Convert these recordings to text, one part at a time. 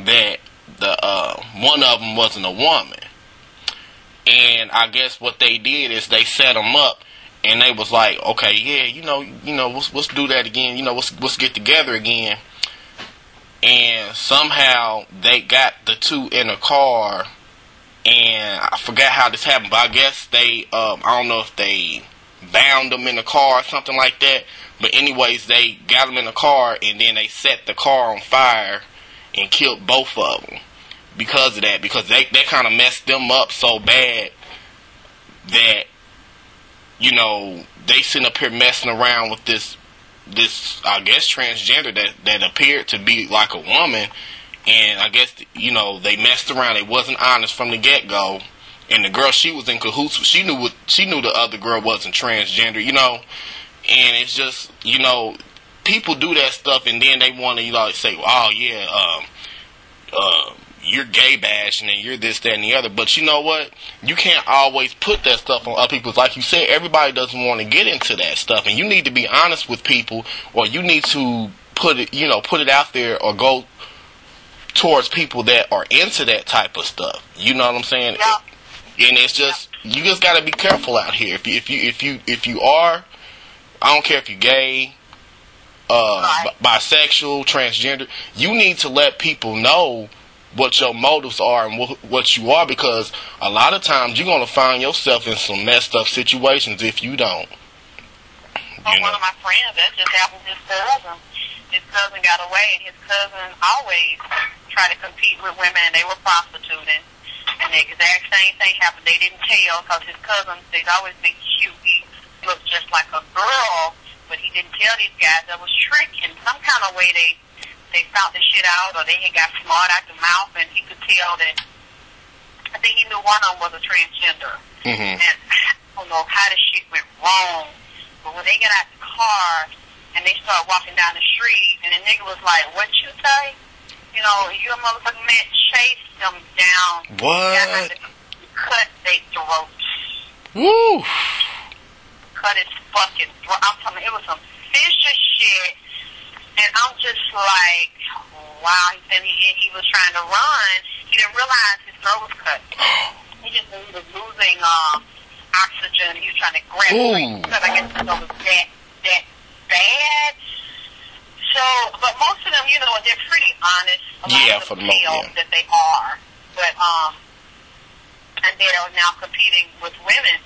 that the one of them wasn't a woman. And I guess what they did is they set them up, and they was like, okay, yeah, let's do that again. Let's get together again. And somehow they got the two in a car, and I forgot how this happened, but I guess they, I don't know if they bound them in the car or something like that. But anyways, they got them in the car, and then they set the car on fire and killed both of them because of that. Because they kind of messed them up so bad that, they sitting up here messing around with this I guess transgender that appeared to be like a woman, and I guess they messed around. They wasn't honest from the get go, and the girl, she was in cahoots. She knew the other girl wasn't transgender, and it's just people do that stuff, and then they want to say, oh yeah, you're gay bashing and you're this, that, and the other. But you know what? You can't always put that stuff on other people. Like you said, everybody doesn't want to get into that stuff, and you need to be honest with people, or you need to put it out there, or go towards people that are into that type of stuff. You know what I'm saying? Yeah. And it's just, you just got to be careful out here. If you are, I don't care if you're gay, bisexual, transgender, you need to let people know what your motives are and what you are, because a lot of times you're going to find yourself in some messed up situations if you don't. One of my friends, that just happened with his cousin. His cousin got away, and his cousin always tried to compete with women, and they were prostituting. And the exact same thing happened. They didn't tell, because his cousin, they'd always been cute. He looked just like a girl, but he didn't tell these guys that was trick. In some kind of way, they found the shit out, or they had got smart out the mouth, and he could tell that. I think he knew one of them was a transgender. Mm-hmm. And I don't know how the shit went wrong, but when they got out the car and they started walking down the street, and the nigga was like, "What you say? You a motherfucking man," chased them down. What? Cut their throats. Woo! Cut his fucking throat. I'm telling you, it was some vicious shit. And I'm just like, wow. He said he was trying to run. He didn't realize his throat was cut. He just knew he was losing oxygen. He was trying to grab it. Because I guess it was that bad. So, but most of them, they're pretty honest. A lot of them feel that they are. But, and they are now competing with women.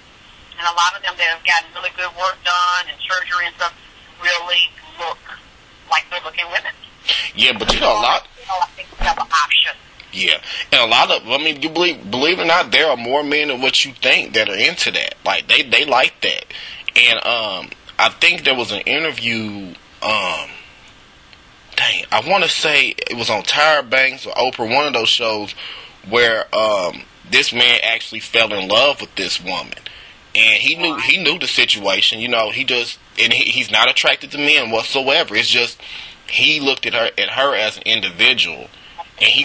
And a lot of them that have gotten really good work done and surgery and stuff really look like good-looking women. Yeah, but a lot. I think we have an option. Yeah, and a lot of, you believe it or not, there are more men than what you think that are into that. Like they like that. And I think there was an interview. I want to say it was on Tyra Banks or Oprah, one of those shows, where this man actually fell in love with this woman, and he knew the situation. He's not attracted to men whatsoever. It's just he looked at her as an individual, and he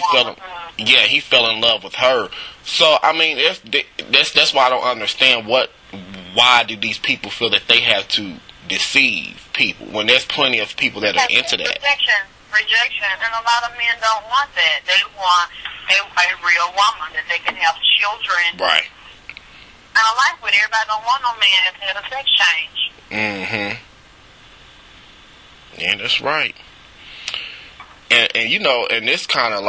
fell in love with her. So I mean, that's why I don't understand why do these people feel that they have to deceive people when there's plenty of people that are into that. Rejection, and a lot of men don't want that. They want a real woman that they can have children. Right. And I like what everybody don't want no man that's had a sex change. Mm-hmm. Yeah, that's right. And and this kind of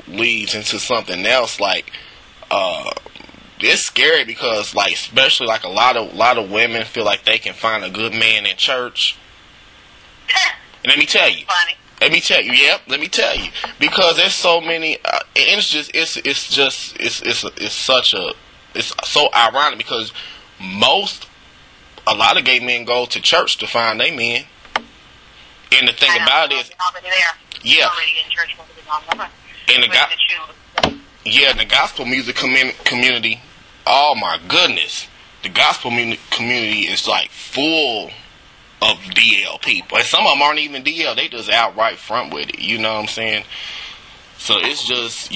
leads into something else. It's scary because especially a lot of women feel like they can find a good man in church. And let me tell you. Funny. Let me tell you. Yep. Let me tell you, because there's so many. It's so ironic because a lot of gay men go to church to find their men. And the thing about it is, yeah. And the gospel music community. Oh my goodness, the gospel community is full of DL people, and some of them aren't even DL. They just outright front with it. You know what I'm saying? So it's just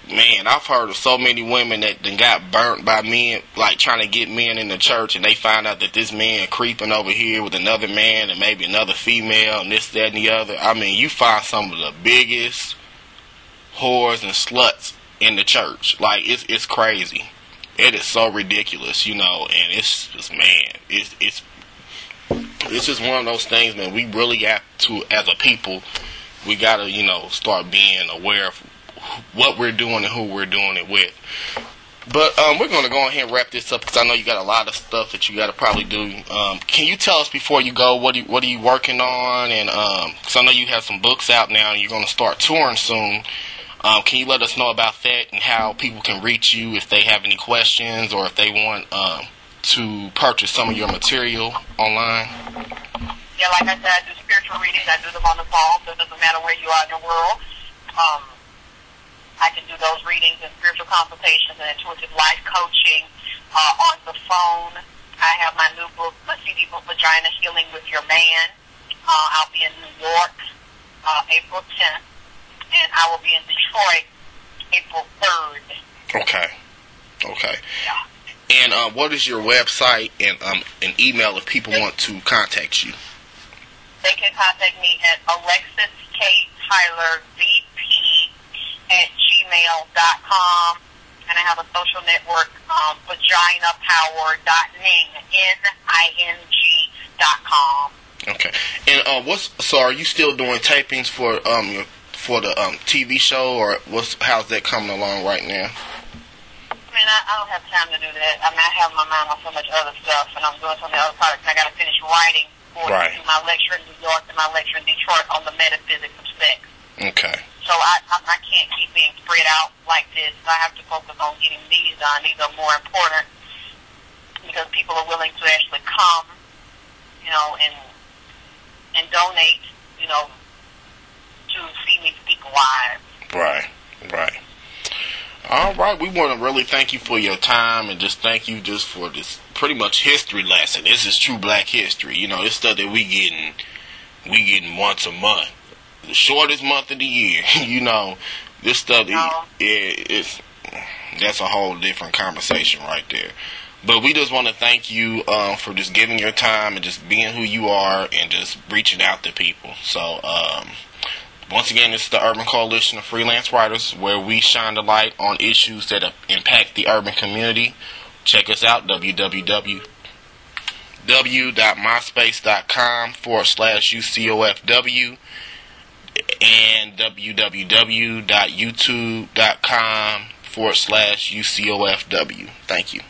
man, I've heard of so many women that then got burnt by men, like trying to get men in the church, and they find out that this man creeping over here with another man and maybe another female and this, that, and the other. I mean, you find some of the biggest whores and sluts in the church. Like, it's crazy. It is so ridiculous, you know, and it's just, man, it's just one of those things, man. We really got to, as a people, we got to, you know, start being aware of what we're doing and who we're doing it with. But we're going to go ahead and wrap this up because I know you got a lot of stuff that you got to probably do. Can you tell us before you go what are you working on? And because I know you have some books out now and you're going to start touring soon. Can you let us know about that and how people can reach you if they have any questions or if they want to purchase some of your material online? Yeah, like I said, I do spiritual readings. I do them on the phone, so it doesn't matter where you are in the world. I can do those readings and spiritual consultations and intuitive life coaching on the phone. I have my new book, my CD book, Vagina Healing with Your Man. I'll be in New York April 10th, and I will be in Detroit April 3rd. Okay. Yeah. And what is your website and an email if people want to contact you? They can contact me at Alexyss K. Tylor VP at gmail.com, and I have a social network, vaginapower.ning, NING.com. Okay. And so are you still doing tapings for the TV show, or how's that coming along right now? I mean, I don't have time to do that. I mean, I have my mind on so much other stuff, and I'm doing so many other projects, and I got to finish writing for my lecture in New York and my lecture in Detroit on the metaphysics of sex. Okay. So I can't keep being spread out like this. I have to focus on getting these done. These are more important because people are willing to actually come, you know, and donate, you know, to see me speak live. Right. All right, we want to really thank you for your time and just thank you just for this pretty much history lesson. This is true black history. You know, this stuff that we getting once a month. The shortest month of the year. You know, this stuff, that's a whole different conversation right there. But we just want to thank you for just giving your time and just being who you are and just reaching out to people. So, once again, this is the Urban Coalition of Freelance Writers, where we shine the light on issues that impact the urban community. Check us out, www.myspace.com/UCOFW and www.youtube.com/UCOFW. Thank you.